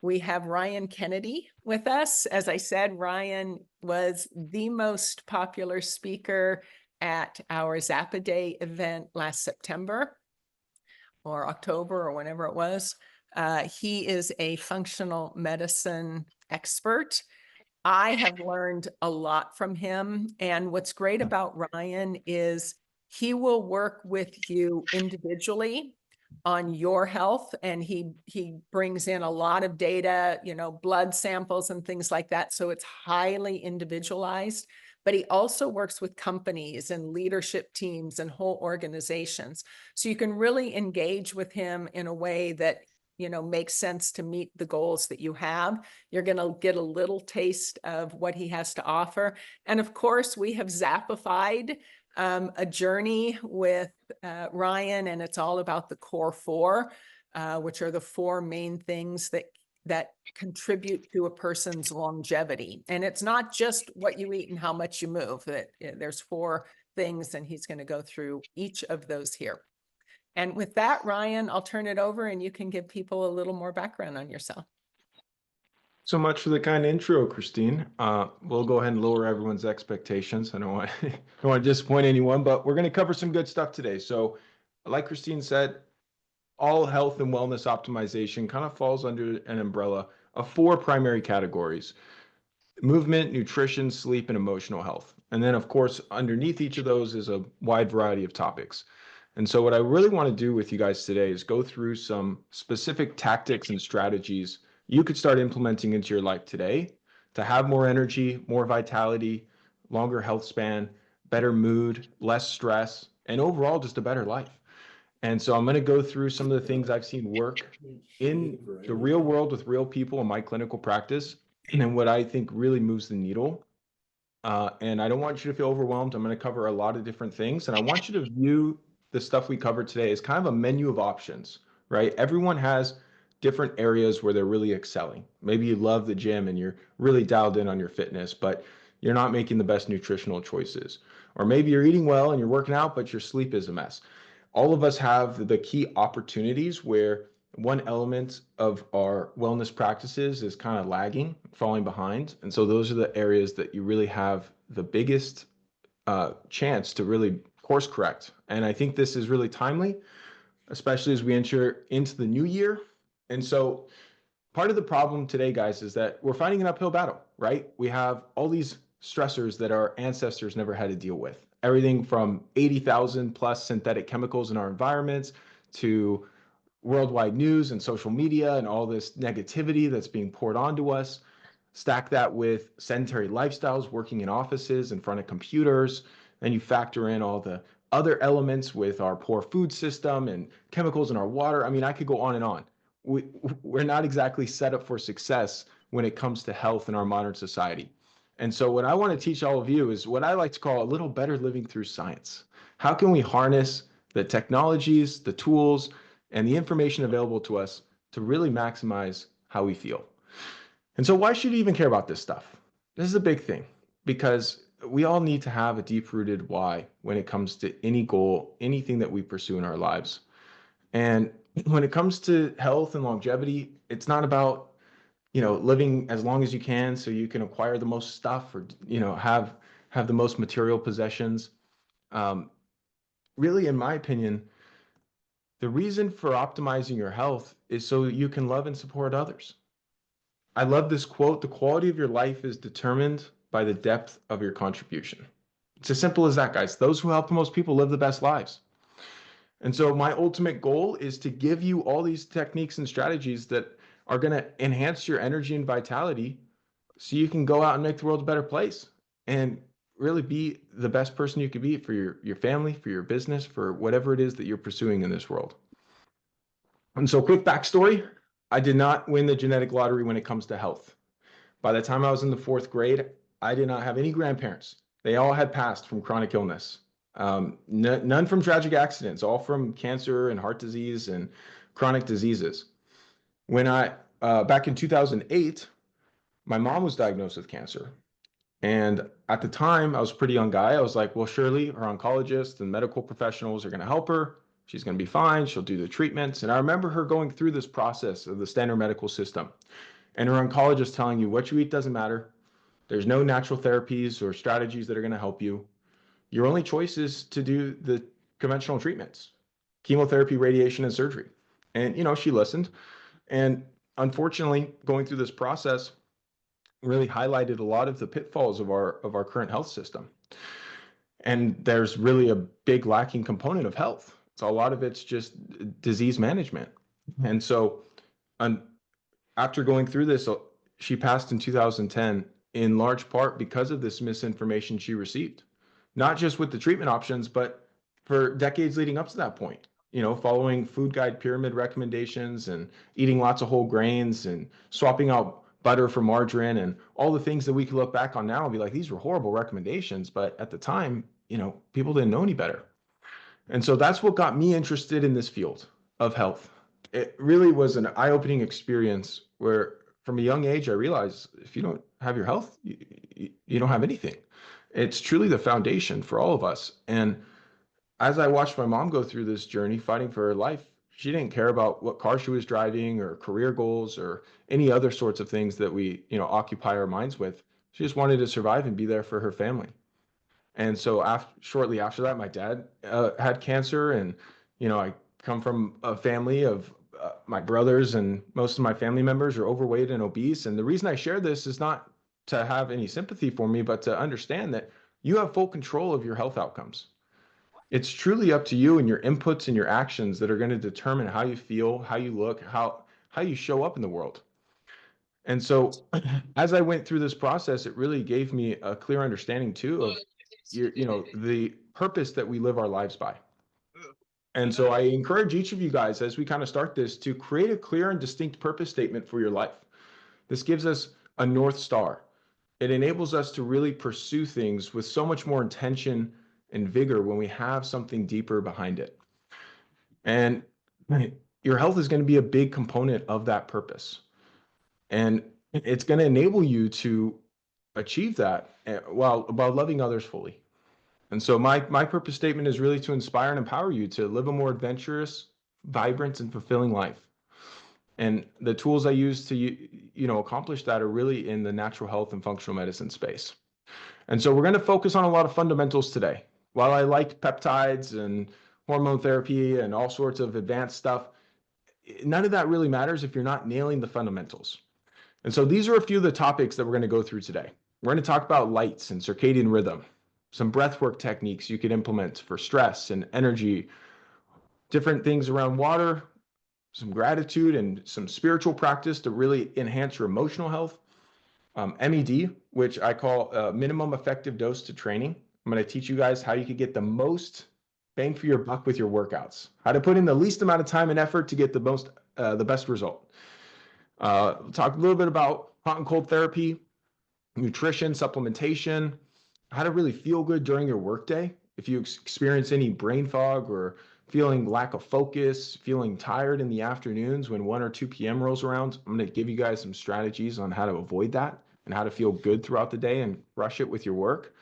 We have Ryan Kennedy with us. As I said, Ryan was the most popular speaker at our Xapa Day event last September or October or whenever it was. He is a functional medicine expert. I have learned a lot from him. And what's great about Ryan is he will work with you individually on your health. And he brings in a lot of data, blood samples and things like that. So it's highly individualized. But he also works with companies and leadership teams and whole organizations. So you can really engage with him in a way that makes sense to meet the goals that you have. You're going to get a little taste of what he has to offer. And of course, we have Zapified a journey with Ryan, and it's all about the core four, which are the four main things that contribute to a person's longevity. And it's not just what you eat and how much you move. There's four things, and he's going to go through each of those here. And with that, Ryan, I'll turn it over and you can give people a little more background on yourself. So much for the kind intro, Christine. We'll go ahead and lower everyone's expectations. I don't want, don't want to disappoint anyone, but we're going to cover some good stuff today. So like Christine said, all health and wellness optimization kind of falls under an umbrella of four primary categories: movement, nutrition, sleep, and emotional health. And then, of course, underneath each of those is a wide variety of topics. And so what I really want to do with you guys today is go through some specific tactics and strategies you could start implementing into your life today to have more energy, more vitality, longer health span, better mood, less stress, and overall just a better life. And so I'm going to go through some of the things I've seen work in the real world with real people in my clinical practice, and then what I think really moves the needle. And I don't want you to feel overwhelmed. I'm going to cover a lot of different things, and I want you to view the stuff we covered today as kind of a menu of options, right? Everyone has different areas where they're really excelling. Maybe you love the gym and you're really dialed in on your fitness, but you're not making the best nutritional choices. Or maybe you're eating well and you're working out, but your sleep is a mess. All of us have the key opportunities where one element of our wellness practices is kind of lagging, falling behind. And so those are the areas that you really have the biggest chance to really course correct. And I think this is really timely, especially as we enter into the new year. And so part of the problem today, guys, is that we're fighting an uphill battle, right? We have all these stressors that our ancestors never had to deal with. Everything from 80,000 plus synthetic chemicals in our environments to worldwide news and social media and all this negativity that's being poured onto us. Stack that with sedentary lifestyles, working in offices in front of computers. Then you factor in all the other elements with our poor food system and chemicals in our water. I mean, I could go on and on. We're not exactly set up for success when it comes to health in our modern society. And so what I want to teach all of you is what I like to call a little better living through science. How can we harness the technologies, the tools, and the information available to us to really maximize how we feel? And so why should you even care about this stuff? This is a big thing because we all need to have a deep-rooted why when it comes to any goal, anything that we pursue in our lives. And when it comes to health and longevity, it's not about, living as long as you can so you can acquire the most stuff or, have the most material possessions. Really, in my opinion, the reason for optimizing your health is so you can love and support others. I love this quote: the quality of your life is determined by the depth of your contribution. It's as simple as that, guys. Those who help the most people live the best lives. And so my ultimate goal is to give you all these techniques and strategies that are going to enhance your energy and vitality so you can go out and make the world a better place and really be the best person you could be for your family, for your business, for whatever it is that you're pursuing in this world. And so quick backstory: I did not win the genetic lottery when it comes to health. By the time I was in the fourth grade, I did not have any grandparents. They all had passed from chronic illness. None from tragic accidents, all from cancer and heart disease and chronic diseases. When back in 2008, my mom was diagnosed with cancer. And at the time, I was a pretty young guy. I was like, well, surely her oncologists and medical professionals are going to help her. She's going to be fine. She'll do the treatments. And I remember her going through this process of the standard medical system. And her oncologist telling you what you eat doesn't matter. There's no natural therapies or strategies that are going to help you. Your only choice is to do the conventional treatments, chemotherapy, radiation, and surgery. And, she listened. And unfortunately, going through this process really highlighted a lot of the pitfalls of our current health system. And there's really a big lacking component of health. So a lot of it's just disease management. And so after going through this, she passed in 2010 in large part because of this misinformation she received, not just with the treatment options, but for decades leading up to that point, following food guide pyramid recommendations and eating lots of whole grains and swapping out butter for margarine and all the things that we could look back on now and be like, these were horrible recommendations. But at the time, people didn't know any better. And so that's what got me interested in this field of health. It really was an eye-opening experience where from a young age, I realized if you don't have your health, you don't have anything. It's truly the foundation for all of us. And as I watched my mom go through this journey, fighting for her life, she didn't care about what car she was driving or career goals or any other sorts of things that we, occupy our minds with. She just wanted to survive and be there for her family. And so shortly after that, my dad had cancer, and I come from a family of my brothers, and most of my family members are overweight and obese. And the reason I share this is not to have any sympathy for me, but to understand that you have full control of your health outcomes. It's truly up to you and your inputs and your actions that are going to determine how you feel, how you look, how you show up in the world. And so as I went through this process, it really gave me a clear understanding too of the purpose that we live our lives by. And so I encourage each of you guys, as we kind of start this, to create a clear and distinct purpose statement for your life. This gives us a North Star. It enables us to really pursue things with so much more intention and vigor when we have something deeper behind it. And your health is going to be a big component of that purpose. And it's going to enable you to achieve that while loving others fully. And so my purpose statement is really to inspire and empower you to live a more adventurous, vibrant, and fulfilling life. And the tools I use to accomplish that are really in the natural health and functional medicine space. And so we're going to focus on a lot of fundamentals today. While I like peptides and hormone therapy and all sorts of advanced stuff, none of that really matters if you're not nailing the fundamentals. And so these are a few of the topics that we're going to go through today. We're going to talk about lights and circadian rhythm, some breathwork techniques you could implement for stress and energy, different things around water, some gratitude and some spiritual practice to really enhance your emotional health. MED, which I call minimum effective dose to training. I'm going to teach you guys how you can get the most bang for your buck with your workouts, how to put in the least amount of time and effort to get the best result. We'll talk a little bit about hot and cold therapy, nutrition, supplementation, how to really feel good during your workday. If you experience any brain fog or feeling lack of focus, feeling tired in the afternoons when 1 or 2 p.m. rolls around, I'm going to give you guys some strategies on how to avoid that and how to feel good throughout the day and rush it with your work.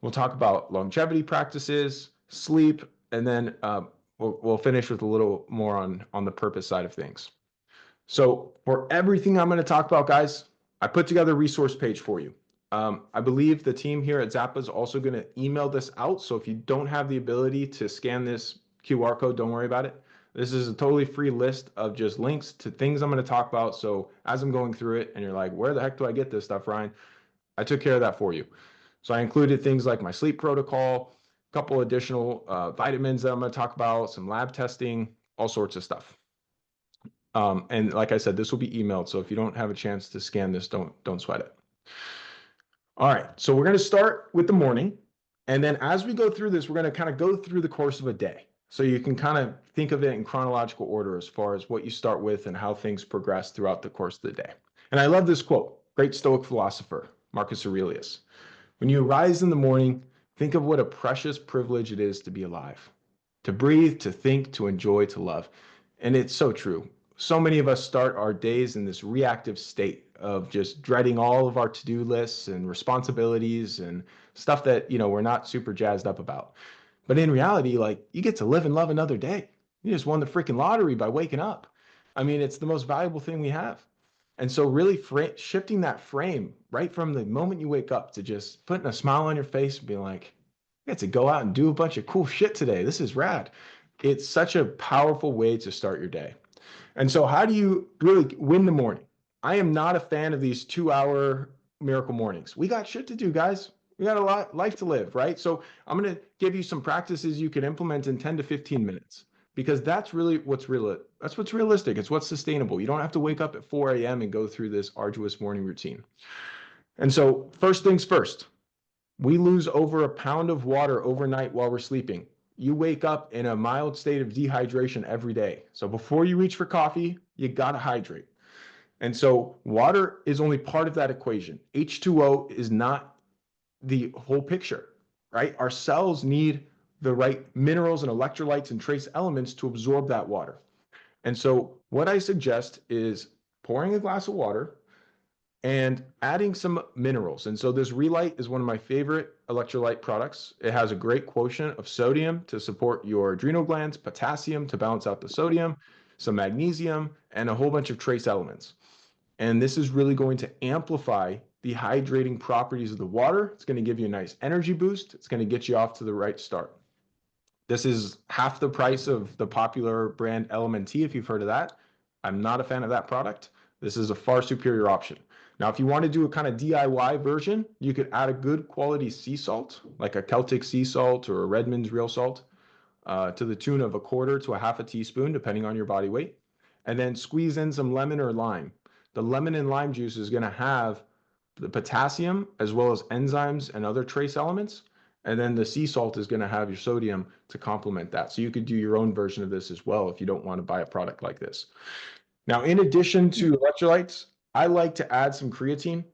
We'll talk about longevity practices, sleep, and then we'll finish with a little more on the purpose side of things. So for everything I'm going to talk about, guys, I put together a resource page for you. I believe the team here at Xapa is also going to email this out. So if you don't have the ability to scan this QR code, don't worry about it. This is a totally free list of just links to things I'm going to talk about. So as I'm going through it and you're like, where the heck do I get this stuff, Ryan? I took care of that for you. So I included things like my sleep protocol, a couple additional vitamins that I'm going to talk about, some lab testing, all sorts of stuff. And like I said, this will be emailed. So if you don't have a chance to scan this, don't sweat it. All right, so we're going to start with the morning. And then as we go through this, we're going to kind of go through the course of a day. So you can kind of think of it in chronological order as far as what you start with and how things progress throughout the course of the day. And I love this quote, great Stoic philosopher, Marcus Aurelius. When you arise in the morning, think of what a precious privilege it is to be alive, to breathe, to think, to enjoy, to love. And it's so true. So many of us start our days in this reactive state of just dreading all of our to-do lists and responsibilities and stuff that, we're not super jazzed up about. But in reality, like, you get to live and love another day. You just won the freaking lottery by waking up. I mean, it's the most valuable thing we have. And so really shifting that frame right from the moment you wake up to just putting a smile on your face and being like, I get to go out and do a bunch of cool shit today. This is rad. It's such a powerful way to start your day. And so how do you really win the morning? I am not a fan of these 2 hour miracle mornings. We got shit to do, guys. We got a lot life to live, right? So I'm going to give you some practices you can implement in 10 to 15 minutes because that's really what's real. That's what's realistic. It's what's sustainable. You don't have to wake up at 4 a.m. and go through this arduous morning routine. And so first things first, we lose over a pound of water overnight while we're sleeping. You wake up in a mild state of dehydration every day. So before you reach for coffee, you got to hydrate. And so water is only part of that equation. H2O is not the whole picture, right? Our cells need the right minerals and electrolytes and trace elements to absorb that water. And so what I suggest is pouring a glass of water and adding some minerals. And so this Relight is one of my favorite electrolyte products. It has a great quotient of sodium to support your adrenal glands, potassium to balance out the sodium, some magnesium, and a whole bunch of trace elements. And this is really going to amplify the hydrating properties of the water. It's going to give you a nice energy boost. It's going to get you off to the right start. This is half the price of the popular brand LMNT, if you've heard of that. I'm not a fan of that product. This is a far superior option. Now, if you want to do a kind of DIY version, you could add a good quality sea salt, like a Celtic sea salt or a Redmond's real salt, to the tune of a quarter to a half a teaspoon, depending on your body weight. And then squeeze in some lemon or lime. The lemon and lime juice is going to have the potassium as well as enzymes and other trace elements. And then the sea salt is going to have your sodium to complement that. So you could do your own version of this as well if you don't want to buy a product like this. Now, in addition to electrolytes, I like to add some creatine.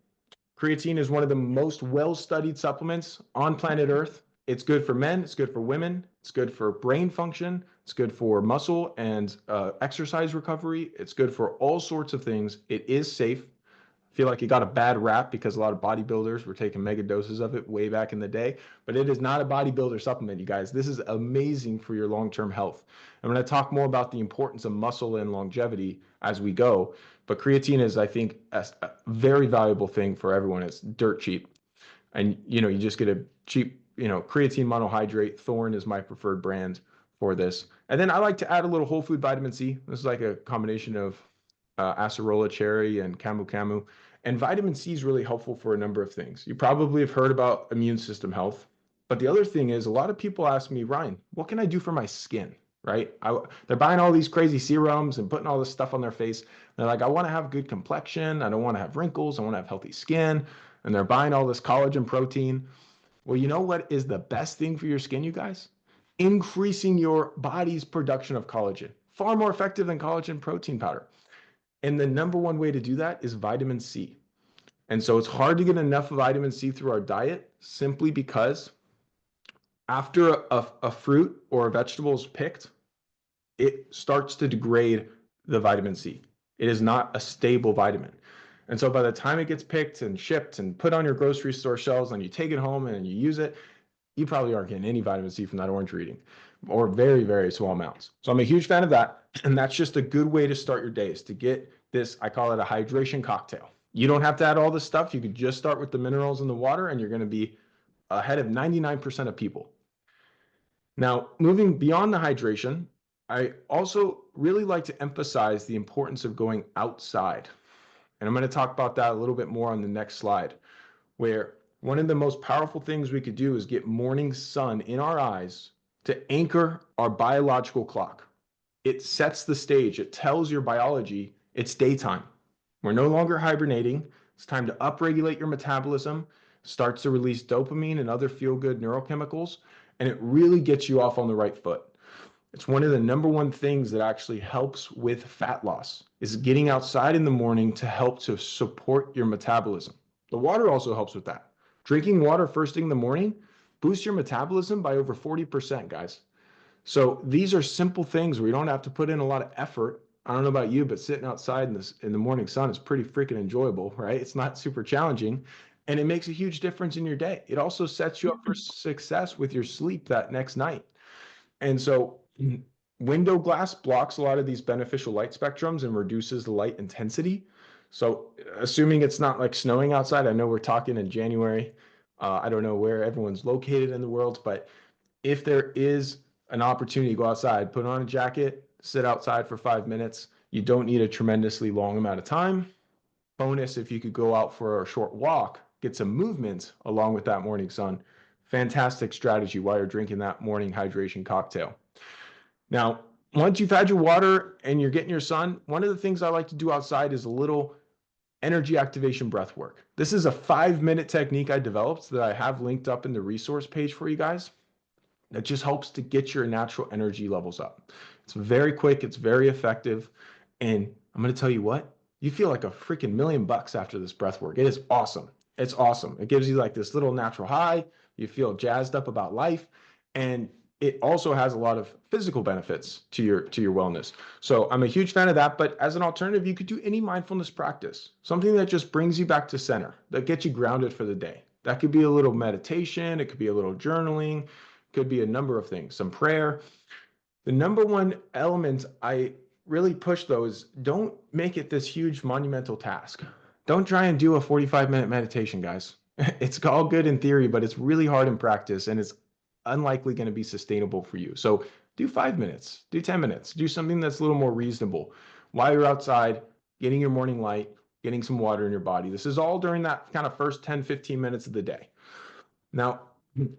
Creatine is one of the most well-studied supplements on planet Earth. It's good for men, it's good for women, it's good for brain function, it's good for muscle and exercise recovery. It's good for all sorts of things. It is safe. I feel like it got a bad rap because a lot of bodybuilders were taking mega doses of it way back in the day, but it is not a bodybuilder supplement, you guys. This is amazing for your long-term health. I'm going to talk more about the importance of muscle and longevity as we go, but creatine is, I think, a very valuable thing for everyone. It's dirt cheap. And, you just get a cheap, creatine monohydrate. Thorne is my preferred brand for this. And then I like to add a little whole food vitamin C. This is like a combination of acerola cherry and camu camu. And vitamin C is really helpful for a number of things. You probably have heard about immune system health. But the other thing is a lot of people ask me, Ryan, what can I do for my skin? Right? They're buying all these crazy serums and putting all this stuff on their face. They're like, I want to have good complexion. I don't want to have wrinkles. I want to have healthy skin. And they're buying all this collagen protein. Well, you know what is the best thing for your skin, you guys? Increasing your body's production of collagen. Far more effective than collagen protein powder. And the number one way to do that is vitamin C. And so it's hard to get enough vitamin C through our diet simply because after a fruit or a vegetable is picked, it starts to degrade the vitamin C. It is not a stable vitamin. And so by the time it gets picked and shipped and put on your grocery store shelves and you take it home and you use it, you probably aren't getting any vitamin C from that orange you're eating, or very, very small amounts. So I'm a huge fan of that. And that's just a good way to start your days, to get this, I call it a hydration cocktail. You don't have to add all this stuff. You could just start with the minerals in the water and you're going to be ahead of 99% of people. Now, moving beyond the hydration, I also really like to emphasize the importance of going outside. And I'm going to talk about that a little bit more on the next slide, where one of the most powerful things we could do is get morning sun in our eyes to anchor our biological clock. It sets the stage. It tells your biology it's daytime. We're no longer hibernating. It's time to upregulate your metabolism, starts to release dopamine and other feel-good neurochemicals, and it really gets you off on the right foot. It's one of the number one things that actually helps with fat loss, is getting outside in the morning to help to support your metabolism. The water also helps with that. Drinking water first thing in the morning boosts your metabolism by over 40%, guys. So these are simple things where you don't have to put in a lot of effort. I don't know about you, but sitting outside in the morning sun is pretty freaking enjoyable, right? It's not super challenging. and it makes a huge difference in your day. It also sets you up for success with your sleep that next night. And so window glass blocks a lot of these beneficial light spectrums and reduces the light intensity. So assuming it's not like snowing outside, I know we're talking in January. I don't know where everyone's located in the world, but if there is an opportunity to go outside, put on a jacket, sit outside for 5 minutes. You don't need a tremendously long amount of time. Bonus, if you could go out for a short walk, get some movement along with that morning sun. Fantastic strategy while you're drinking that morning hydration cocktail. Now, once you've had your water and you're getting your sun, one of the things I like to do outside is a little energy activation breath work. This is a 5-minute technique I developed that I have linked up in the resource page for you guys. That just helps to get your natural energy levels up. It's very quick, it's very effective, and I'm going to tell you what, you feel like a freaking $1,000,000 after this breath work. It is awesome. It's awesome. It gives you like this little natural high. You feel jazzed up about life, and it also has a lot of physical benefits to your wellness. So I'm a huge fan of that, but as an alternative, you could do any mindfulness practice, something that just brings you back to center, that gets you grounded for the day. That could be a little meditation, it could be a little journaling, could be a number of things, some prayer. The number one element I really push though is don't make it this huge monumental task. Don't try and do a 45-minute meditation, guys. It's all good in theory, but it's really hard in practice, and it's unlikely going to be sustainable for you. So do 5 minutes, do 10 minutes, do something that's a little more reasonable while you're outside, getting your morning light, getting some water in your body. This is all during that kind of first 10, 15 minutes of the day. Now,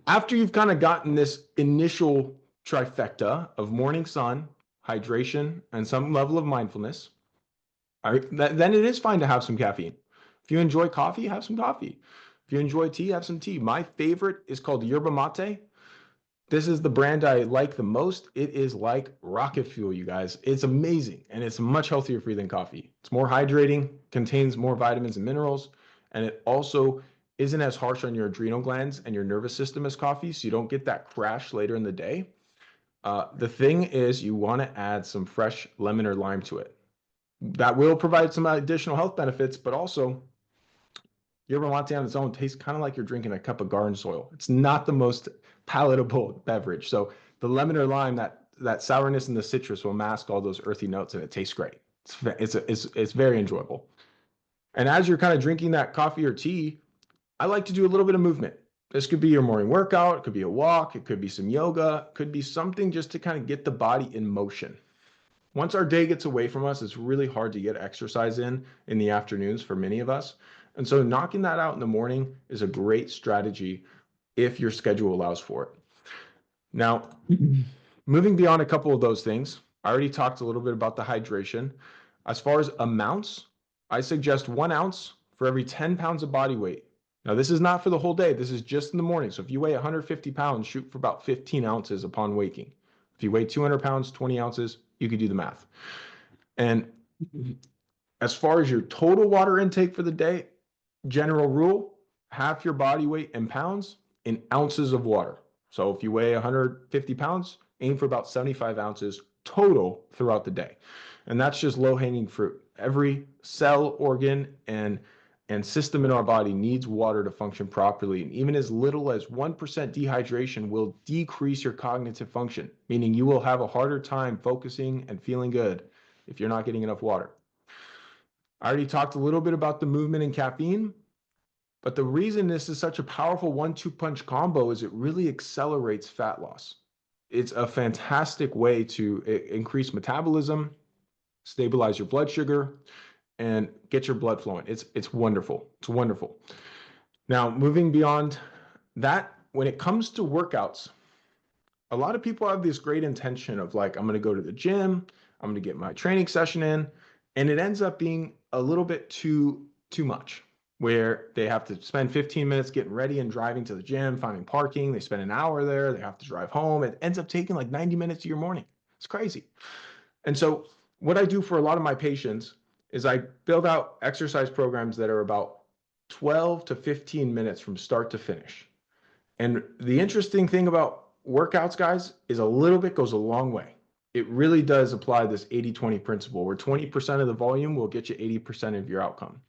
after you've kind of gotten this initial trifecta of morning sun, hydration, and some level of mindfulness, then it is fine to have some caffeine. If you enjoy coffee, have some coffee. If you enjoy tea, have some tea. My favorite is called yerba mate. This is the brand I like the most. It is like rocket fuel, you guys. It's amazing, and it's much healthier for you than coffee. It's more hydrating, contains more vitamins and minerals, and it also isn't as harsh on your adrenal glands and your nervous system as coffee, so you don't get that crash later in the day. The thing is, you want to add some fresh lemon or lime to it. That will provide some additional health benefits, but also yerba mate on its own tastes kind of like you're drinking a cup of garden soil. It's not the most palatable beverage. So the lemon or lime, that sourness and the citrus will mask all those earthy notes, and it tastes great. It's very enjoyable. And as you're kind of drinking that coffee or tea, I like to do a little bit of movement. This could be your morning workout, it could be a walk, it could be some yoga, it could be something just to kind of get the body in motion. Once our day gets away from us, it's really hard to get exercise in the afternoons for many of us. And so knocking that out in the morning is a great strategy if your schedule allows for it. Now, moving beyond a couple of those things, I already talked a little bit about the hydration. As far as amounts, I suggest 1 ounce for every 10 pounds of body weight. Now, this is not for the whole day. This is just in the morning. So if you weigh 150 pounds, shoot for about 15 ounces upon waking. If you weigh 200 pounds, 20 ounces, you could do the math. And as far as your total water intake for the day, general rule, half your body weight in pounds in ounces of water. So if you weigh 150 pounds, aim for about 75 ounces total throughout the day. And that's just low-hanging fruit. Every cell, organ, and system in our body needs water to function properly. And even as little as 1% dehydration will decrease your cognitive function, meaning you will have a harder time focusing and feeling good if you're not getting enough water. I already talked a little bit about the movement and caffeine, but the reason this is such a powerful 1-2 punch combo is it really accelerates fat loss. It's a fantastic way to increase metabolism, stabilize your blood sugar, and get your blood flowing. It's wonderful. It's wonderful. Now, moving beyond that, when it comes to workouts, a lot of people have this great intention of like, I'm going to go to the gym, I'm going to get my training session in, and it ends up being a little bit too much, where they have to spend 15 minutes getting ready and driving to the gym, finding parking. They spend an hour there. They have to drive home. It ends up taking like 90 minutes of your morning. It's crazy. And so what I do for a lot of my patients is I build out exercise programs that are about 12 to 15 minutes from start to finish. And the interesting thing about workouts, guys, is a little bit goes a long way. It really does apply this 80-20 principle, where 20% of the volume will get you 80% of your outcome.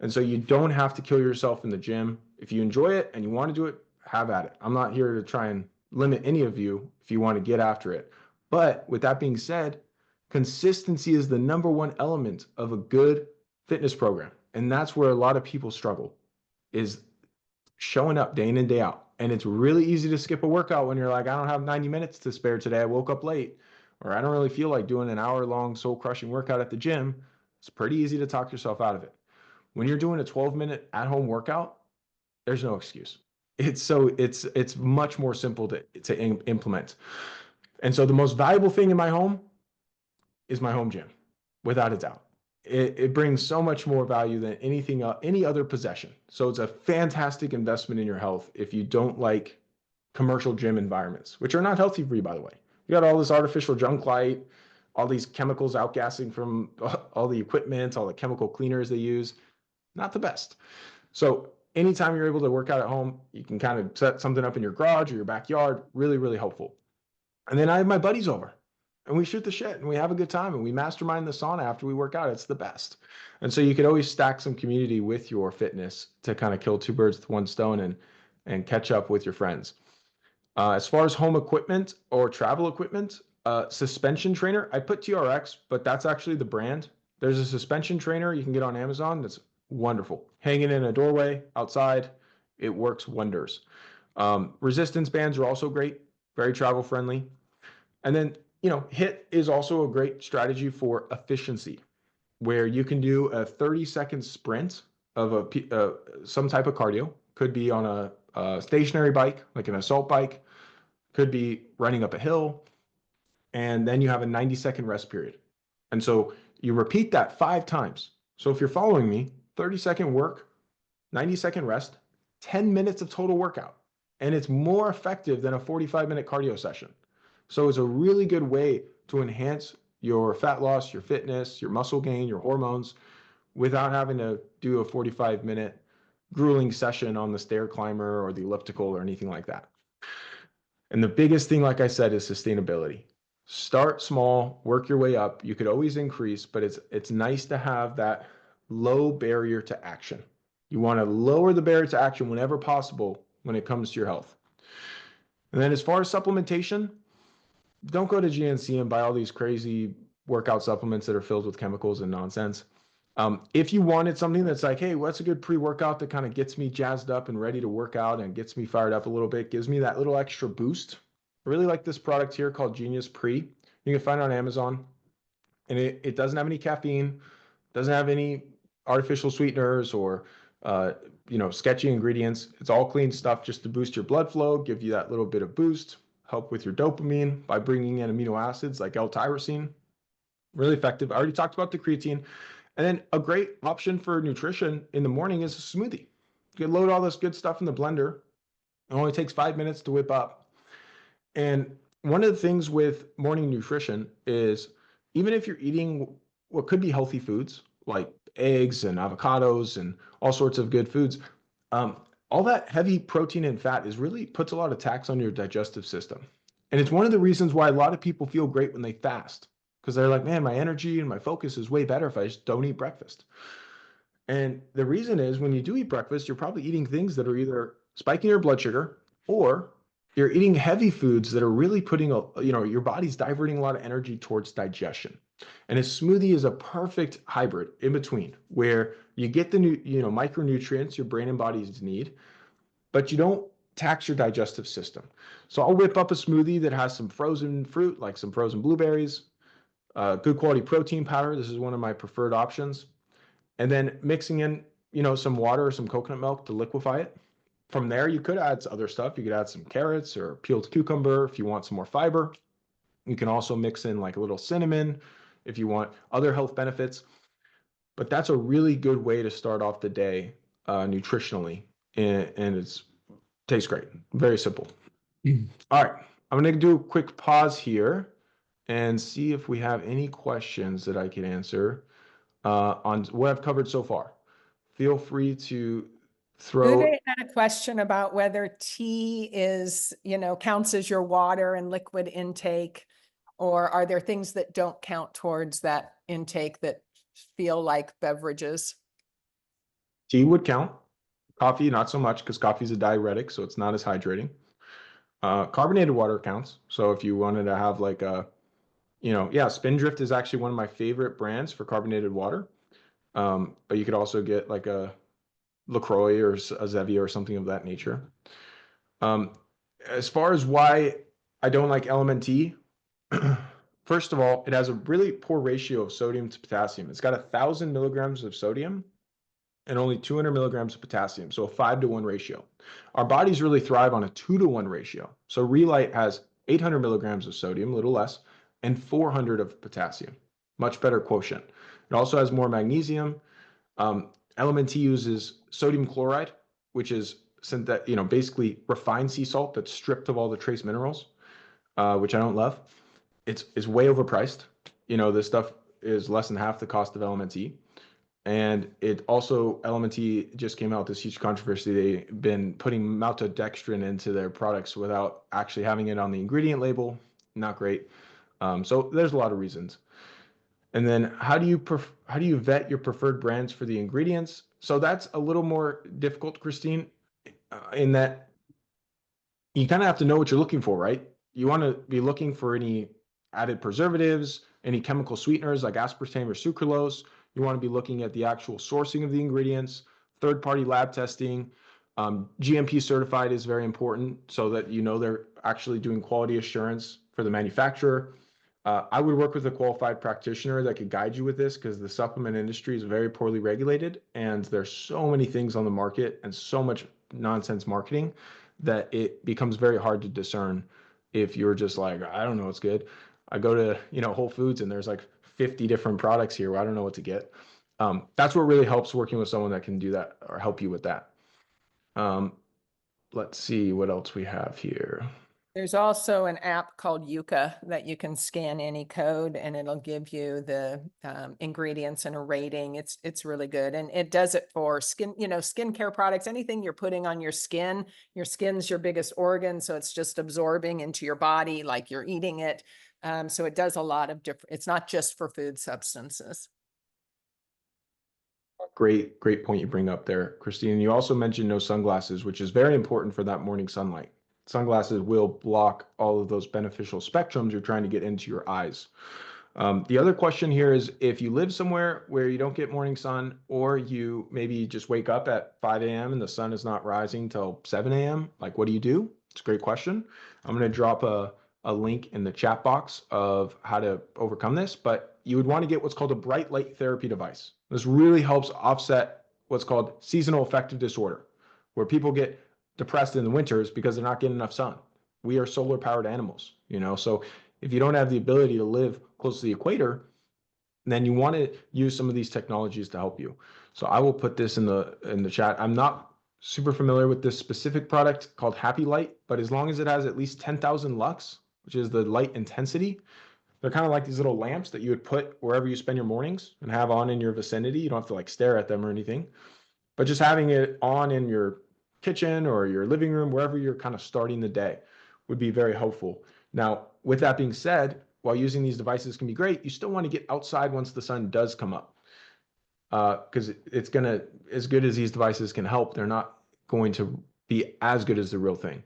And so you don't have to kill yourself in the gym. If you enjoy it and you want to do it, have at it. I'm not here to try and limit any of you if you want to get after it. But with that being said, consistency is the number one element of a good fitness program. And that's where a lot of people struggle, is showing up day in and day out. And it's really easy to skip a workout when you're like, I don't have 90 minutes to spare today. I woke up late, or I don't really feel like doing an hour-long soul-crushing workout at the gym. It's pretty easy to talk yourself out of it. When you're doing a 12-minute at-home workout, there's no excuse. It's much more simple to implement. And so the most valuable thing in my home is my home gym, without a doubt. It brings so much more value than anything, any other possession. So it's a fantastic investment in your health if you don't like commercial gym environments, which are not healthy for you, by the way. You got all this artificial junk light, all these chemicals outgassing from all the equipment, all the chemical cleaners they use. Not the best. So anytime you're able to work out at home, you can kind of set something up in your garage or your backyard. Really, really helpful. And then I have my buddies over and we shoot the shit and we have a good time and we mastermind the sauna after we work out. It's the best. And so you could always stack some community with your fitness to kind of kill two birds with one stone and catch up with your friends. As far as home equipment or travel equipment, suspension trainer, I put TRX, but that's actually the brand. There's a suspension trainer you can get on Amazon that's wonderful. Hanging in a doorway outside, it works wonders. Resistance bands are also great, very travel friendly. And then, HIIT is also a great strategy for efficiency, where you can do a 30-second sprint of some type of cardio. Could be on a stationary bike, like an assault bike, could be running up a hill, and then you have a 90-second rest period. And so you repeat that 5 times. So if you're following me, 30-second work, 90-second rest, 10 minutes of total workout. And it's more effective than a 45-minute cardio session. So it's a really good way to enhance your fat loss, your fitness, your muscle gain, your hormones, without having to do a 45-minute grueling session on the stair climber or the elliptical or anything like that. And the biggest thing, like I said, is sustainability. Start small, work your way up. You could always increase, but it's nice to have that low barrier to action. You want to lower the barrier to action whenever possible when it comes to your health. And then as far as supplementation, don't go to GNC and buy all these crazy workout supplements that are filled with chemicals and nonsense. If you wanted something that's like, hey, what's a good pre-workout that kind of gets me jazzed up and ready to work out and gets me fired up a little bit, gives me that little extra boost. I really like this product here called Genius Pre. You can find it on Amazon. And it doesn't have any caffeine, doesn't have any artificial sweeteners or sketchy ingredients. It's all clean stuff just to boost your blood flow, give you that little bit of boost, help with your dopamine by bringing in amino acids like L-tyrosine. Really effective. I already talked about the creatine. And then a great option for nutrition in the morning is a smoothie. You can load all this good stuff in the blender. It only takes 5 minutes to whip up. And one of the things with morning nutrition is, even if you're eating what could be healthy foods like eggs and avocados and all sorts of good foods, all that heavy protein and fat really puts a lot of tax on your digestive system. And it's one of the reasons why a lot of people feel great when they fast, because they're like, man, my energy and my focus is way better if I just don't eat breakfast. And the reason is, when you do eat breakfast, you're probably eating things that are either spiking your blood sugar, or you're eating heavy foods that are really putting your body's diverting a lot of energy towards digestion. And a smoothie is a perfect hybrid in between, where you get the micronutrients your brain and bodies need, but you don't tax your digestive system. So I'll whip up a smoothie that has some frozen fruit, like some frozen blueberries, good quality protein powder. This is one of my preferred options. And then mixing in, some water or some coconut milk to liquefy it. From there, you could add other stuff. You could add some carrots or peeled cucumber if you want some more fiber. You can also mix in like a little cinnamon if you want other health benefits. But that's a really good way to start off the day nutritionally. And it tastes great. Very simple. All right. I'm going to do a quick pause here and see if we have any questions that I can answer on what I've covered so far. Feel free to throw. Uday had a question about whether tea is, counts as your water and liquid intake, or are there things that don't count towards that intake that feel like beverages? Tea would count. Coffee, not so much because coffee is a diuretic, so it's not as hydrating. Carbonated water counts. So if you wanted to have like a, yeah, Spindrift is actually one of my favorite brands for carbonated water. But you could also get like a LaCroix or a Zevia or something of that nature. Um, as far as why I don't like LMNT, first of all, it has a really poor ratio of sodium to potassium. It's got 1,000 milligrams of sodium and only 200 milligrams of potassium, so a 5-to-1 ratio. Our bodies really thrive on a 2-to-1 ratio. So Relight has 800 milligrams of sodium, a little less, and 400 of potassium. Much better quotient. It also has more magnesium. LMNT uses sodium chloride, which is basically refined sea salt that's stripped of all the trace minerals, which I don't love. It's way overpriced. This stuff is less than half the cost of LMNT. And it also, LMNT just came out with this huge controversy. They've been putting maltodextrin into their products without actually having it on the ingredient label. Not great. So there's a lot of reasons. And then how do you vet your preferred brands for the ingredients? So that's a little more difficult, Christine, in that you kind of have to know what you're looking for, right? You want to be looking for any added preservatives, any chemical sweeteners like aspartame or sucralose. You want to be looking at the actual sourcing of the ingredients, third-party lab testing. GMP certified is very important so that they're actually doing quality assurance for the manufacturer. I would work with a qualified practitioner that could guide you with this because the supplement industry is very poorly regulated and there's so many things on the market and so much nonsense marketing that it becomes very hard to discern if you're just like, I don't know what's good. I go to, Whole Foods and there's like 50 different products here. I don't know what to get. That's what really helps working with someone that can do that or help you with that. Let's see what else we have here. There's also an app called Yuka that you can scan any code and it'll give you the ingredients and a rating. It's really good. And it does it for skin, skincare products, anything you're putting on your skin. Your skin's your biggest organ. So it's just absorbing into your body like you're eating it. So it does a lot of different, it's not just for food substances. Great point you bring up there, Christine. You also mentioned no sunglasses, which is very important for that morning sunlight. Sunglasses will block all of those beneficial spectrums you're trying to get into your eyes. The other question here is if you live somewhere where you don't get morning sun, or you maybe just wake up at 5 a.m. and the sun is not rising till 7 a.m., like what do you do? It's a great question. I'm going to drop a link in the chat box of how to overcome this, but you would want to get what's called a bright light therapy device. This really helps offset what's called seasonal affective disorder, where people get depressed in the winters because they're not getting enough sun. We are solar powered animals, so if you don't have the ability to live close to the equator, then you want to use some of these technologies to help you. So I will put this in the chat. I'm not super familiar with this specific product called Happy Light, but as long as it has at least 10,000 lux, which is the light intensity, they're kind of like these little lamps that you would put wherever you spend your mornings and have on in your vicinity. You don't have to like stare at them or anything, but just having it on in your kitchen or your living room, wherever you're kind of starting the day, would be very helpful. Now, with that being said, while using these devices can be great, you still want to get outside once the sun does come up. Because it's going to, as good as these devices can help, they're not going to be as good as the real thing.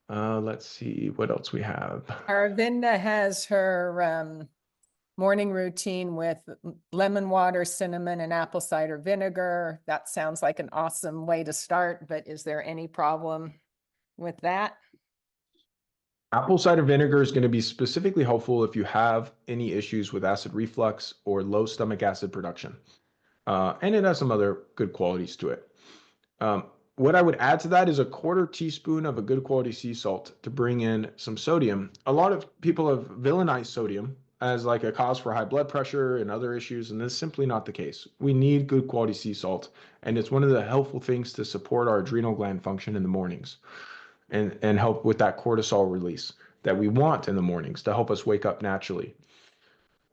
Let's see what else we have. Aravinda has her morning routine with lemon water, cinnamon, and apple cider vinegar. That sounds like an awesome way to start, but is there any problem with that? Apple cider vinegar is going to be specifically helpful if you have any issues with acid reflux or low stomach acid production. And it has some other good qualities to it. What I would add to that is a 1/4 teaspoon of a good quality sea salt to bring in some sodium. A lot of people have villainized sodium as like a cause for high blood pressure and other issues, and that's simply not the case. We need good quality sea salt, and it's one of the helpful things to support our adrenal gland function in the mornings and help with that cortisol release that we want in the mornings to help us wake up naturally.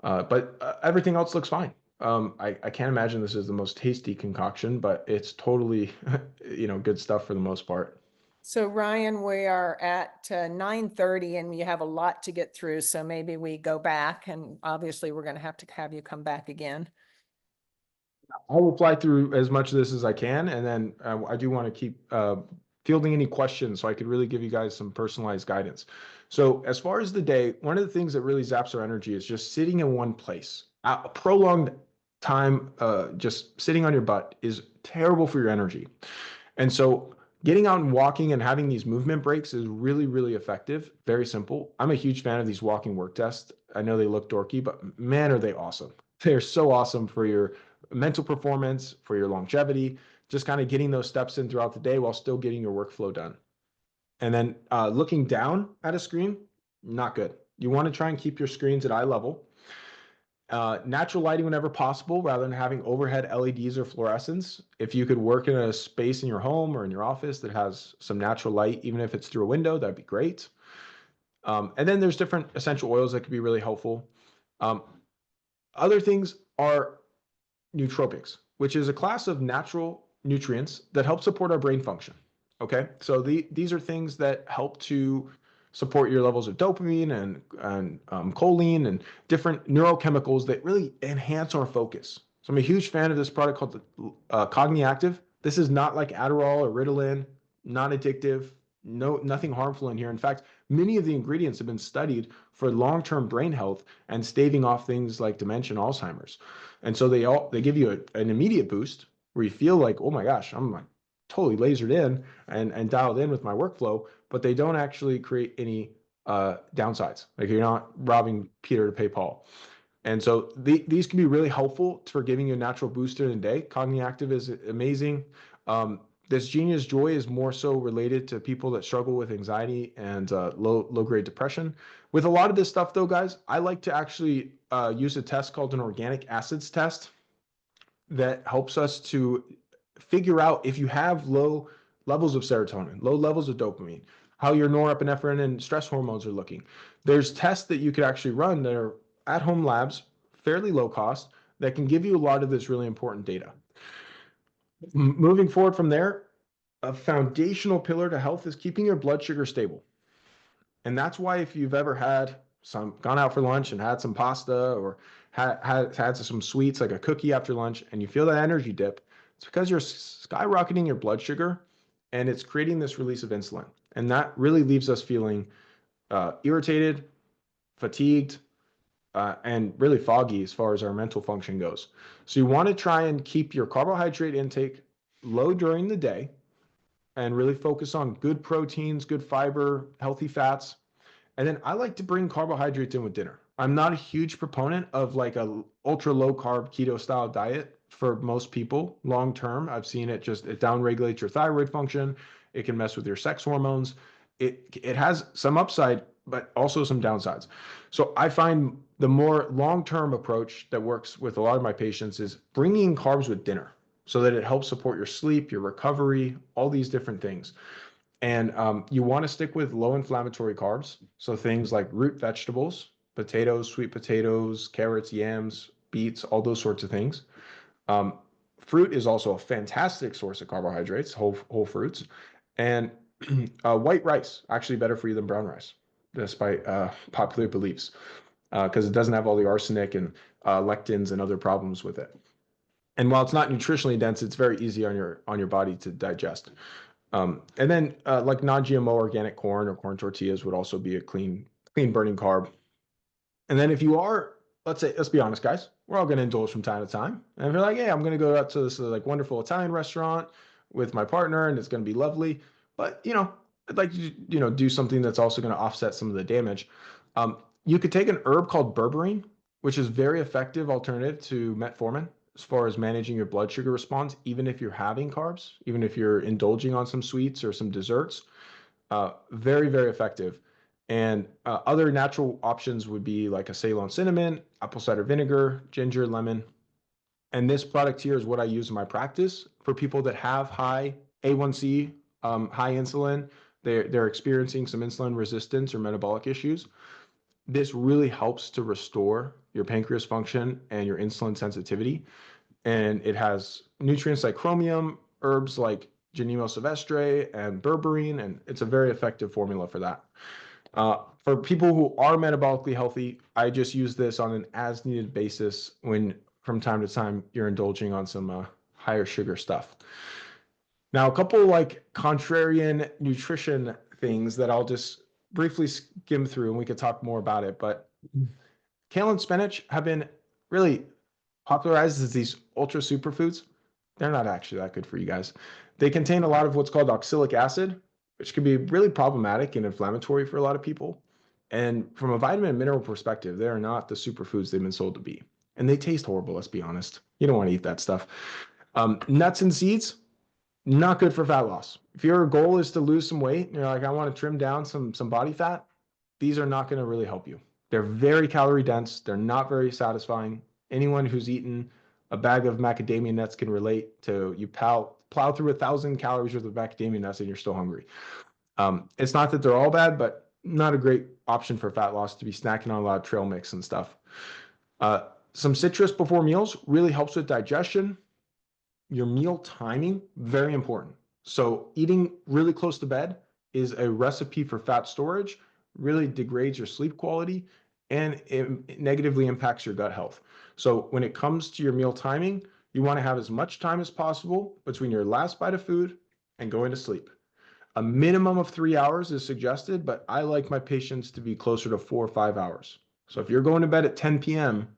But everything else looks fine. I can't imagine this is the most tasty concoction, but it's totally, good stuff for the most part. So Ryan, we are at 9:30 and we have a lot to get through. So maybe we go back and obviously we're going to have you come back again. I will fly through as much of this as I can, and then I do want to keep fielding any questions so I could really give you guys some personalized guidance. So, as far as the day, one of the things that really zaps our energy is just sitting in one place. A prolonged time just sitting on your butt is terrible for your energy. And so, getting out and walking and having these movement breaks is really, really effective. Very simple. I'm a huge fan of these walking work tests. I know they look dorky, but man, are they awesome. They're so awesome for your mental performance, for your longevity, just kind of getting those steps in throughout the day while still getting your workflow done. And then looking down at a screen, not good. You want to try and keep your screens at eye level. Natural lighting whenever possible, rather than having overhead LEDs or fluorescents. If you could work in a space in your home or in your office that has some natural light, even if it's through a window, that'd be great. And then there's different essential oils that could be really helpful. Um, Other things are nootropics, which is a class of natural nutrients that help support our brain function. Okay, so these are things that help to support your levels of dopamine and choline and different neurochemicals that really enhance our focus. So I'm a huge fan of this product called the Cogniactive. This is not like Adderall or Ritalin, non addictive, nothing harmful in here. In fact, many of the ingredients have been studied for long-term brain health and staving off things like dementia and Alzheimer's. And so they give you an immediate boost where you feel like, oh my gosh, I'm like totally lasered in and dialed in with my workflow, but they don't actually create any downsides. Like you're not robbing Peter to pay Paul. And so these can be really helpful for giving you a natural booster in the day. Cogniactive is amazing. This Genius Joy is more so related to people that struggle with anxiety and low grade depression. With a lot of this stuff, though, guys, I like to actually use a test called an organic acids test that helps us to figure out if you have low levels of serotonin, low levels of dopamine, how your norepinephrine and stress hormones are looking. There's tests that you could actually run that are at home labs, fairly low cost, that can give you a lot of this really important data. Moving forward from there, a foundational pillar to health is keeping your blood sugar stable. And that's why if you've ever had gone out for lunch and had some pasta or had some sweets like a cookie after lunch and you feel that energy dip, it's because you're skyrocketing your blood sugar and it's creating this release of insulin. And that really leaves us feeling irritated, fatigued, and really foggy as far as our mental function goes. So you want to try and keep your carbohydrate intake low during the day and really focus on good proteins, good fiber, healthy fats. And then I like to bring carbohydrates in with dinner. I'm not a huge proponent of like a ultra low carb keto style diet for most people long term. I've seen it downregulates your thyroid function. It can mess with your sex hormones. It has some upside, but also some downsides. So I find the more long term approach that works with a lot of my patients is bringing carbs with dinner so that it helps support your sleep, your recovery, all these different things. And you want to stick with low inflammatory carbs. So things like root vegetables, potatoes, sweet potatoes, carrots, yams, beets, all those sorts of things. Um, Fruit is also a fantastic source of carbohydrates, whole fruits. And white rice, actually better for you than brown rice, despite popular beliefs, because it doesn't have all the arsenic and lectins and other problems with it. And while it's not nutritionally dense, it's very easy on your body to digest. And then like non-GMO organic corn or corn tortillas would also be a clean burning carb. And then if you are, let's be honest, guys, we're all going to indulge from time to time. And if you're like, hey, I'm going to go out to this like wonderful Italian restaurant with my partner and it's going to be lovely, but I'd like to do something that's also going to offset some of the damage. You could take an herb called berberine, which is very effective alternative to metformin as far as managing your blood sugar response, even if you're having carbs, even if you're indulging on some sweets or some desserts. Very, very effective. And other natural options would be like a Ceylon cinnamon, apple cider vinegar, ginger, lemon. And this product here is what I use in my practice for people that have high A1C, high insulin. They're experiencing some insulin resistance or metabolic issues. This really helps to restore your pancreas function and your insulin sensitivity. And it has nutrients like chromium, herbs like Genemo silvestre and berberine, and it's a very effective formula for that. For people who are metabolically healthy, I just use this on an as needed basis when from time to time you're indulging on some higher sugar stuff. Now, a couple like contrarian nutrition things that I'll just briefly skim through and we could talk more about it. But kale and spinach have been really popularized as these ultra superfoods. They're not actually that good for you guys. They contain a lot of what's called oxalic acid, which can be really problematic and inflammatory for a lot of people. And from a vitamin and mineral perspective, they are not the superfoods they've been sold to be. And they taste horrible, let's be honest. You don't want to eat that stuff. Nuts and seeds, not good for fat loss. If your goal is to lose some weight, and you're like, I want to trim down some body fat, these are not going to really help you. They're very calorie dense. They're not very satisfying. Anyone who's eaten a bag of macadamia nuts can relate to you plow through 1,000 calories worth of macadamia nuts and you're still hungry. It's not that they're all bad, but not a great option for fat loss to be snacking on a lot of trail mix and stuff. Some citrus before meals really helps with digestion. Your meal timing, very important. So eating really close to bed is a recipe for fat storage, really degrades your sleep quality, and it negatively impacts your gut health. So when it comes to your meal timing, you want to have as much time as possible between your last bite of food and going to sleep. A minimum of 3 hours is suggested, but I like my patients to be closer to 4 or 5 hours. So if you're going to bed at 10 p.m.,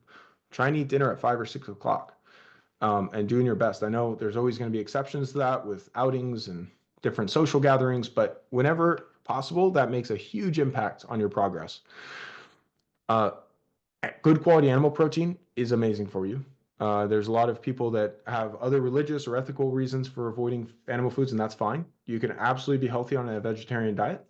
try and eat dinner at 5 or 6 o'clock. And doing your best. I know there's always going to be exceptions to that with outings and different social gatherings, but whenever possible, that makes a huge impact on your progress. Good quality animal protein is amazing for you. There's a lot of people that have other religious or ethical reasons for avoiding animal foods, and that's fine. You can absolutely be healthy on a vegetarian diet,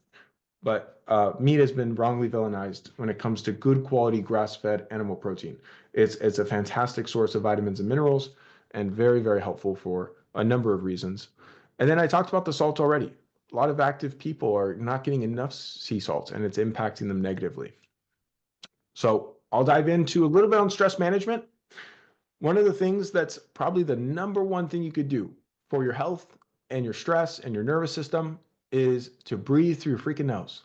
but meat has been wrongly villainized when it comes to good quality grass-fed animal protein. It's a fantastic source of vitamins and minerals and very, very helpful for a number of reasons. And then I talked about the salt already. A lot of active people are not getting enough sea salt and it's impacting them negatively. So I'll dive into a little bit on stress management. One of the things that's probably the number one thing you could do for your health and your stress and your nervous system is to breathe through your freaking nose.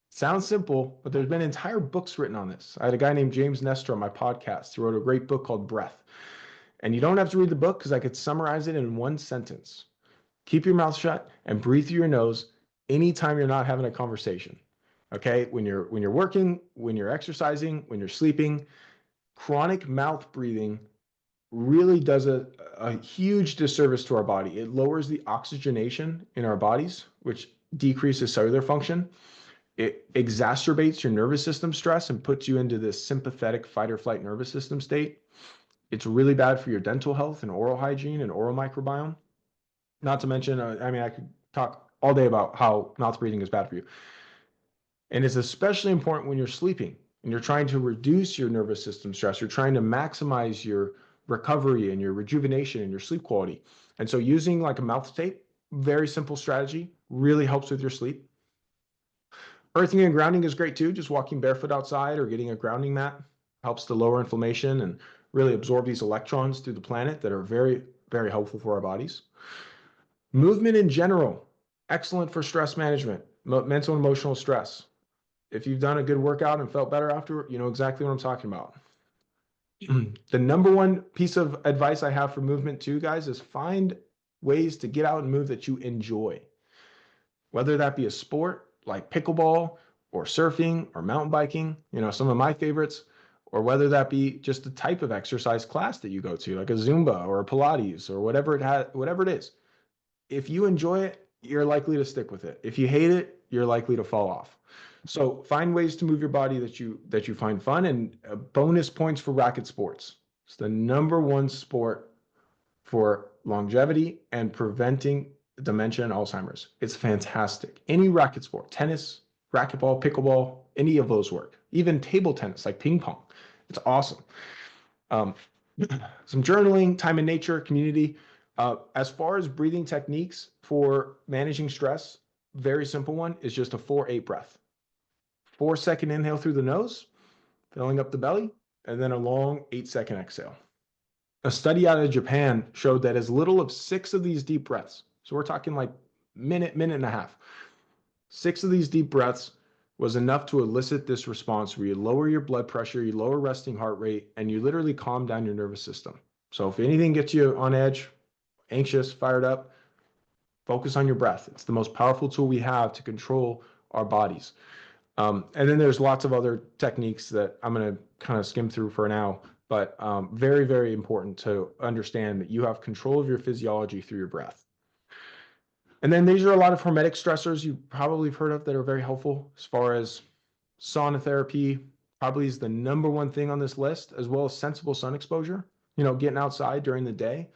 Sounds simple, but there's been entire books written on this. I had a guy named James Nestor on my podcast who wrote a great book called Breath. And you don't have to read the book because I could summarize it in one sentence. Keep your mouth shut and breathe through your nose anytime you're not having a conversation. Okay? When you're working, when you're exercising, when you're sleeping, chronic mouth breathing really does a huge disservice to our body. It lowers the oxygenation in our bodies, which decreases cellular function. It exacerbates your nervous system stress and puts you into this sympathetic fight or flight nervous system state. It's really bad for your dental health and oral hygiene and oral microbiome. Not to mention, I could talk all day about how mouth breathing is bad for you. And it's especially important when you're sleeping and you're trying to reduce your nervous system stress. You're trying to maximize your recovery and your rejuvenation and your sleep quality. And so using like a mouth tape, very simple strategy, really helps with your sleep. Earthing and grounding is great too. Just walking barefoot outside or getting a grounding mat helps to lower inflammation and really absorb these electrons through the planet that are very, very helpful for our bodies. Movement in general, excellent for stress management, mental and emotional stress. If you've done a good workout and felt better after, you know exactly what I'm talking about. The number one piece of advice I have for movement too, guys, is find ways to get out and move that you enjoy. Whether that be a sport like pickleball or surfing or mountain biking, you know, some of my favorites, or whether that be just the type of exercise class that you go to, like a Zumba or a Pilates or whatever it is. If you enjoy it, you're likely to stick with it. If you hate it, you're likely to fall off. So find ways to move your body that you find fun, and bonus points for racket sports. It's the number one sport for longevity and preventing dementia and Alzheimer's. It's fantastic. Any racket sport, tennis, racquetball, pickleball, any of those work. Even table tennis, like ping pong. It's awesome. Some journaling, time in nature, community. As far as breathing techniques for managing stress, very simple one is just a 4-8 breath. 4-second inhale through the nose, filling up the belly, and then a long 8-second exhale. A study out of Japan showed that as little of 6 of these deep breaths, so we're talking like minute and a half, 6 of these deep breaths was enough to elicit this response where you lower your blood pressure, you lower resting heart rate, and you literally calm down your nervous system. So if anything gets you on edge, anxious, fired up, focus on your breath. It's the most powerful tool we have to control our bodies. And then there's lots of other techniques that I'm going to kind of skim through for now, but very, very important to understand that you have control of your physiology through your breath. And then these are a lot of hormetic stressors you probably have heard of that are very helpful, as far as sauna therapy probably is the number one thing on this list, as well as sensible sun exposure, getting outside during the day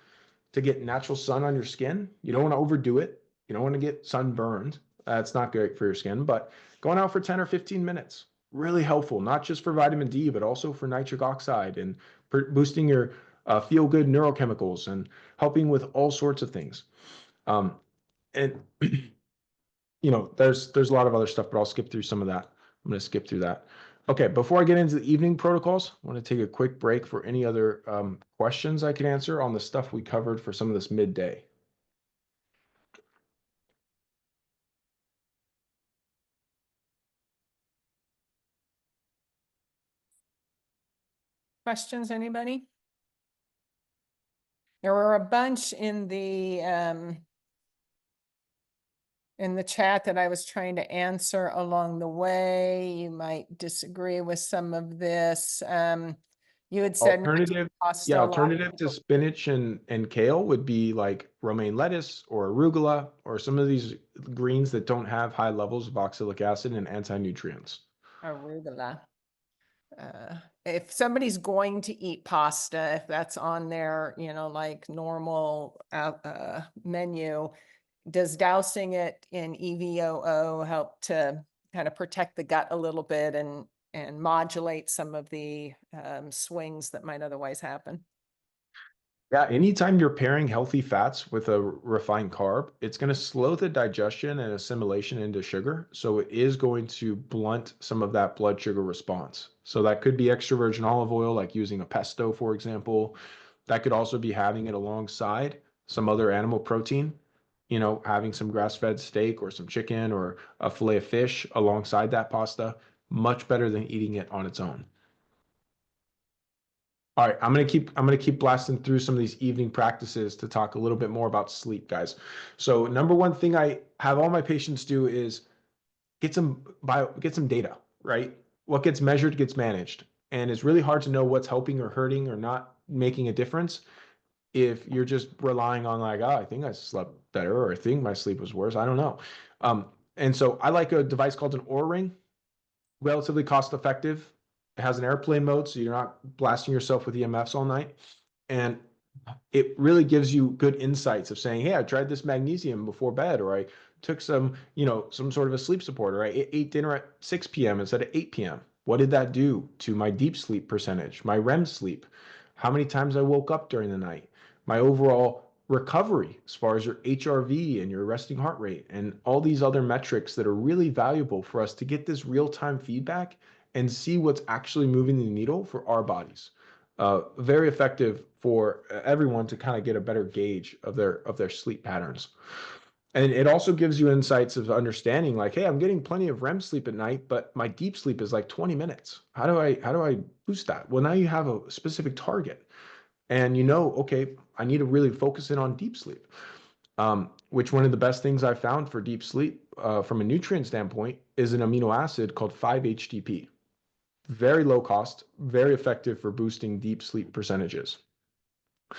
to get natural sun on your skin. You don't want to overdo it. You don't want to get sunburned. That's not great for your skin, but going out for 10 or 15 minutes, really helpful, not just for vitamin D, but also for nitric oxide and boosting your feel-good neurochemicals and helping with all sorts of things. And there's a lot of other stuff, but I'll skip through some of that. I'm going to skip through that. Okay, before I get into the evening protocols, I want to take a quick break for any other questions I can answer on the stuff we covered for some of this midday. Questions, anybody? There were a bunch in the chat that I was trying to answer along the way. You might disagree with some of this. You had said Alternative to spinach and kale would be like romaine lettuce or arugula or some of these greens that don't have high levels of oxalic acid and anti-nutrients. Arugula. If somebody's going to eat pasta, if that's on their, like normal menu, does dousing it in EVOO help to kind of protect the gut a little bit and modulate some of the swings that might otherwise happen? Yeah, anytime you're pairing healthy fats with a refined carb, it's going to slow the digestion and assimilation into sugar. So it is going to blunt some of that blood sugar response. So that could be extra virgin olive oil, like using a pesto, for example. That could also be having it alongside some other animal protein, having some grass-fed steak or some chicken or a fillet of fish alongside that pasta, much better than eating it on its own. All right, I'm gonna keep blasting through some of these evening practices to talk a little bit more about sleep, guys. So number one thing I have all my patients do is get some data, right? What gets measured gets managed. And it's really hard to know what's helping or hurting or not making a difference if you're just relying on like, oh, I think I slept better, or I think my sleep was worse. I don't know. And so I like a device called an Oura Ring, relatively cost effective. It has an airplane mode, so you're not blasting yourself with EMFs all night. And it really gives you good insights of saying, hey, I tried this magnesium before bed, or I took some sort of a sleep support, or I ate dinner at 6 p.m. instead of 8 p.m. What did that do to my deep sleep percentage, my REM sleep, how many times I woke up during the night, my overall recovery as far as your HRV and your resting heart rate, and all these other metrics that are really valuable for us to get this real-time feedback and see what's actually moving the needle for our bodies. Very effective for everyone to kind of get a better gauge of their sleep patterns. And it also gives you insights of understanding like, hey, I'm getting plenty of REM sleep at night, but my deep sleep is like 20 minutes. How do I boost that? Well, now you have a specific target and okay, I need to really focus in on deep sleep. Which one of the best things I found for deep sleep from a nutrient standpoint is an amino acid called 5-HTP. Very low cost, very effective for boosting deep sleep percentages. A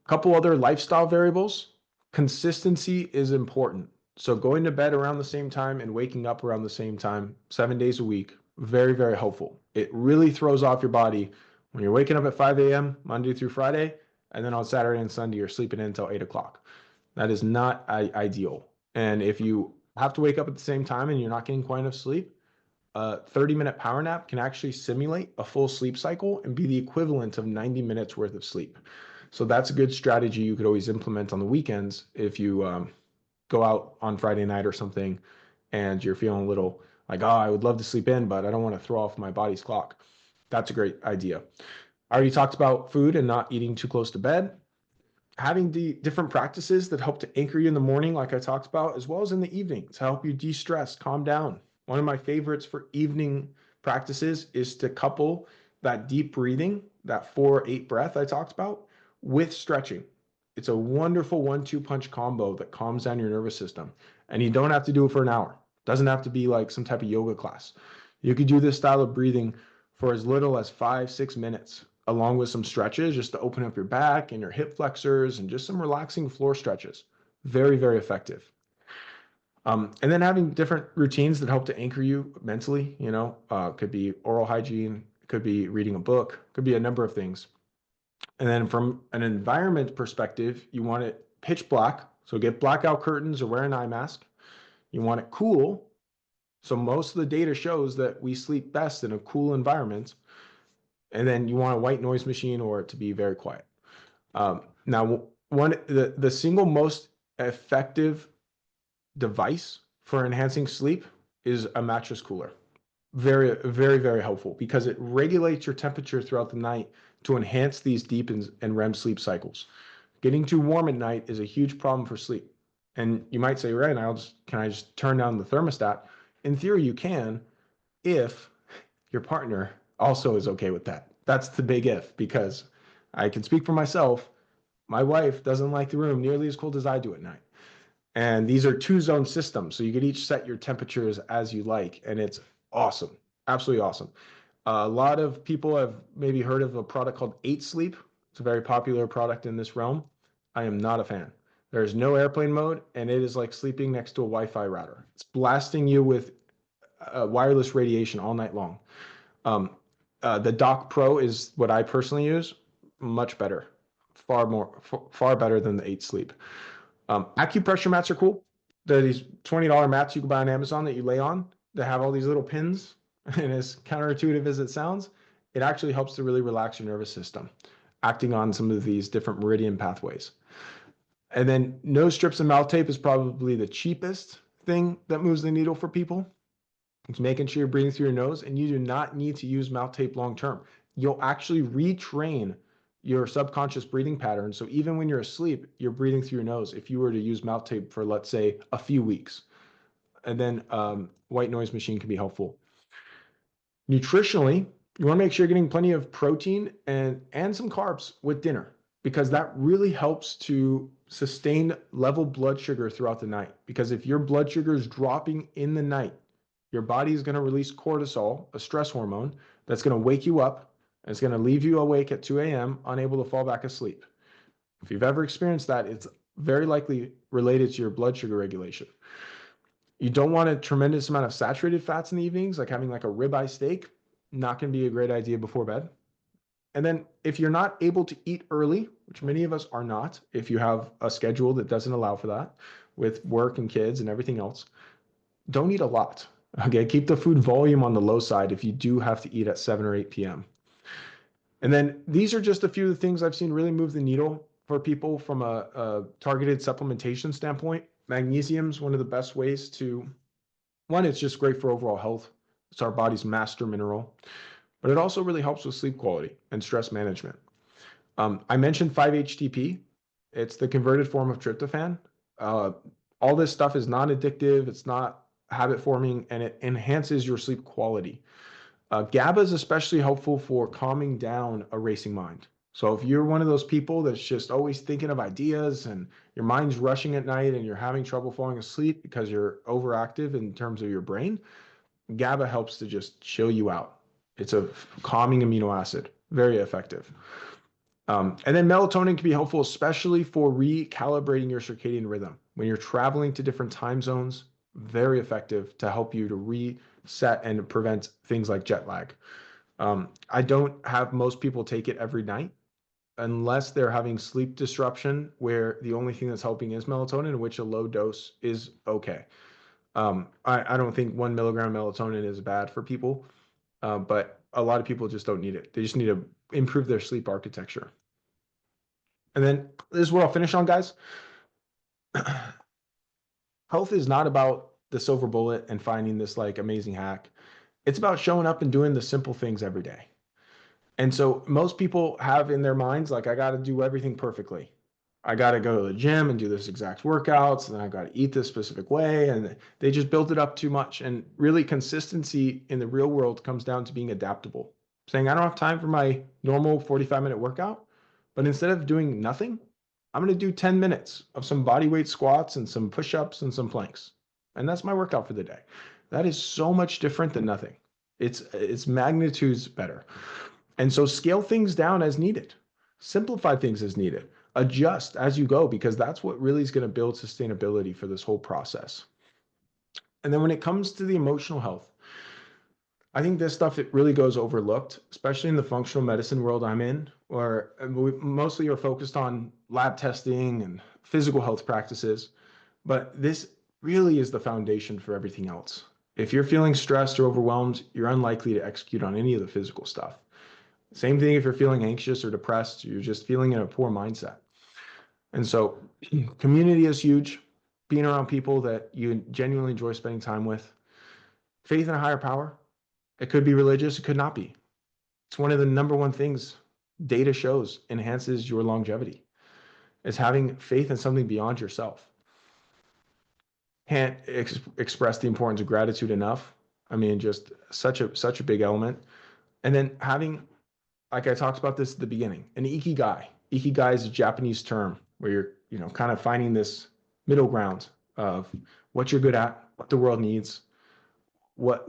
couple other lifestyle variables. Consistency is important. So going to bed around the same time and waking up around the same time, 7 days a week, very, very helpful. It really throws off your body when you're waking up at 5 a.m. Monday through Friday, and then on Saturday and Sunday, you're sleeping in until 8 o'clock. That is not ideal. And if you have to wake up at the same time and you're not getting quite enough sleep, a 30-minute power nap can actually simulate a full sleep cycle and be the equivalent of 90 minutes worth of sleep. So that's a good strategy you could always implement on the weekends if you go out on Friday night or something and you're feeling a little like, oh, I would love to sleep in, but I don't want to throw off my body's clock. That's a great idea. I already talked about food and not eating too close to bed. Having the different practices that help to anchor you in the morning, like I talked about, as well as in the evening to help you de-stress, calm down. One of my favorites for evening practices is to couple that deep breathing, that 4-8 breath I talked about, with stretching. It's a wonderful 1-2 punch combo that calms down your nervous system. And you don't have to do it for an hour. It doesn't have to be like some type of yoga class. You could do this style of breathing for as little as 5-6 minutes, along with some stretches just to open up your back and your hip flexors and just some relaxing floor stretches. Very, very effective. And then having different routines that help to anchor you mentally, could be oral hygiene, could be reading a book, could be a number of things. And then from an environment perspective, you want it pitch black. So get blackout curtains or wear an eye mask. You want it cool. So most of the data shows that we sleep best in a cool environment. And then you want a white noise machine or it to be very quiet. Now, the single most effective device for enhancing sleep is a mattress cooler. Very, very, very helpful because it regulates your temperature throughout the night to enhance these deep and REM sleep cycles. Getting too warm at night is a huge problem for sleep. And you might say, right, can I just turn down the thermostat? In theory, you can if your partner also is okay with that. That's the big if, because I can speak for myself. My wife doesn't like the room nearly as cold as I do at night. And these are 2-zone systems. So you could each set your temperatures as you like. And it's awesome. Absolutely awesome. A lot of people have maybe heard of a product called 8 Sleep. It's a very popular product in this realm. I am not a fan. There is no airplane mode, and it is like sleeping next to a Wi-Fi router. It's blasting you with wireless radiation all night long. The Dock Pro is what I personally use. Much better. Far better than the 8 Sleep. Acupressure mats are cool. They're these $20 mats you can buy on Amazon that you lay on that have all these little pins. And as counterintuitive as it sounds, it actually helps to really relax your nervous system, acting on some of these different meridian pathways. And then nose strips and mouth tape is probably the cheapest thing that moves the needle for people. It's making sure you're breathing through your nose, and you do not need to use mouth tape long term. You'll actually retrain your subconscious breathing pattern. So even when you're asleep, you're breathing through your nose if you were to use mouth tape for, let's say, a few weeks. And then white noise machine can be helpful. Nutritionally, you want to make sure you're getting plenty of protein and some carbs with dinner, because that really helps to sustain level blood sugar throughout the night. Because if your blood sugar is dropping in the night, your body is going to release cortisol, a stress hormone, that's going to wake you up, and it's going to leave you awake at 2 a.m., unable to fall back asleep. If you've ever experienced that, it's very likely related to your blood sugar regulation. You don't want a tremendous amount of saturated fats in the evenings, like having like a ribeye steak. Not going to be a great idea before bed. And then if you're not able to eat early, which many of us are not, if you have a schedule that doesn't allow for that with work and kids and everything else, don't eat a lot. Okay, keep the food volume on the low side if you do have to eat at 7 or 8 p.m. And then these are just a few of the things I've seen really move the needle for people from a targeted supplementation standpoint. Magnesium is one of the best ways to, one, it's just great for overall health. It's our body's master mineral, but it also really helps with sleep quality and stress management. I mentioned 5-HTP. It's the converted form of tryptophan. All this stuff is non-addictive. It's not habit forming, and it enhances your sleep quality. GABA is especially helpful for calming down a racing mind. So if you're one of those people that's just always thinking of ideas and your mind's rushing at night and you're having trouble falling asleep because you're overactive in terms of your brain, GABA helps to just chill you out. It's a calming amino acid, very effective. And then melatonin can be helpful, especially for recalibrating your circadian rhythm. When you're traveling to different time zones, very effective to help you to reset and prevent things like jet lag. I don't have most people take it every night unless they're having sleep disruption where the only thing that's helping is melatonin, in which a low dose is okay. I don't think 1 milligram melatonin is bad for people, but a lot of people just don't need it. They just need to improve their sleep architecture. And then this is what I'll finish on, guys. Health is not about the silver bullet and finding this like amazing hack. It's about showing up and doing the simple things every day. And so most people have in their minds, like, I got to do everything perfectly. I got to go to the gym and do this exact workouts, and then I got to eat this specific way. And they just built it up too much. And really, consistency in the real world comes down to being adaptable. Saying, I don't have time for my normal 45-minute workout, but instead of doing nothing, I'm going to do 10 minutes of some body weight squats and some push ups and some planks. And that's my workout for the day. That is so much different than nothing. It's magnitudes better. And so scale things down as needed, simplify things as needed, adjust as you go, because that's what really is going to build sustainability for this whole process. And then when it comes to the emotional health, I think this stuff, it really goes overlooked, especially in the functional medicine world I'm in, where we mostly are focused on lab testing and physical health practices. But this really is the foundation for everything else. If you're feeling stressed or overwhelmed, you're unlikely to execute on any of the physical stuff. Same thing if you're feeling anxious or depressed, you're just feeling in a poor mindset. And so community is huge. Being around people that you genuinely enjoy spending time with. Faith in a higher power. It could be religious, it could not be. It's one of the number one things data shows enhances your longevity. Is having faith in something beyond yourself. Can't express the importance of gratitude enough. I mean, just such a big element. And then having, like I talked about this at the beginning, an ikigai. Ikigai is a Japanese term where you're, kind of finding this middle ground of what you're good at, what the world needs, what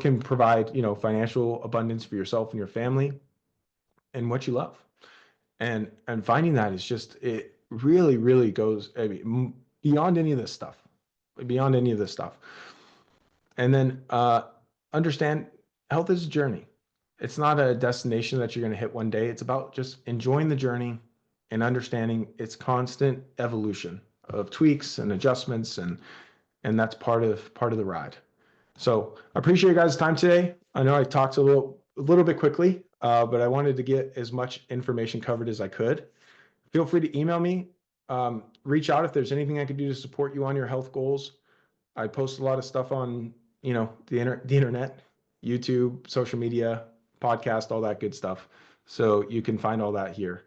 can provide, financial abundance for yourself and your family, and what you love. And finding that is just, it really, really goes, I mean, beyond any of this stuff. And then understand health is a journey. It's not a destination that you're going to hit one day. It's about just enjoying the journey and understanding its constant evolution of tweaks and adjustments, and that's part of the ride. So I appreciate you guys' time today. I know I talked a little bit quickly, but I wanted to get as much information covered as I could. Feel free to email me. Reach out if there's anything I could do to support you on your health goals. I post a lot of stuff on, the internet, YouTube, social media, podcast, all that good stuff. So you can find all that here.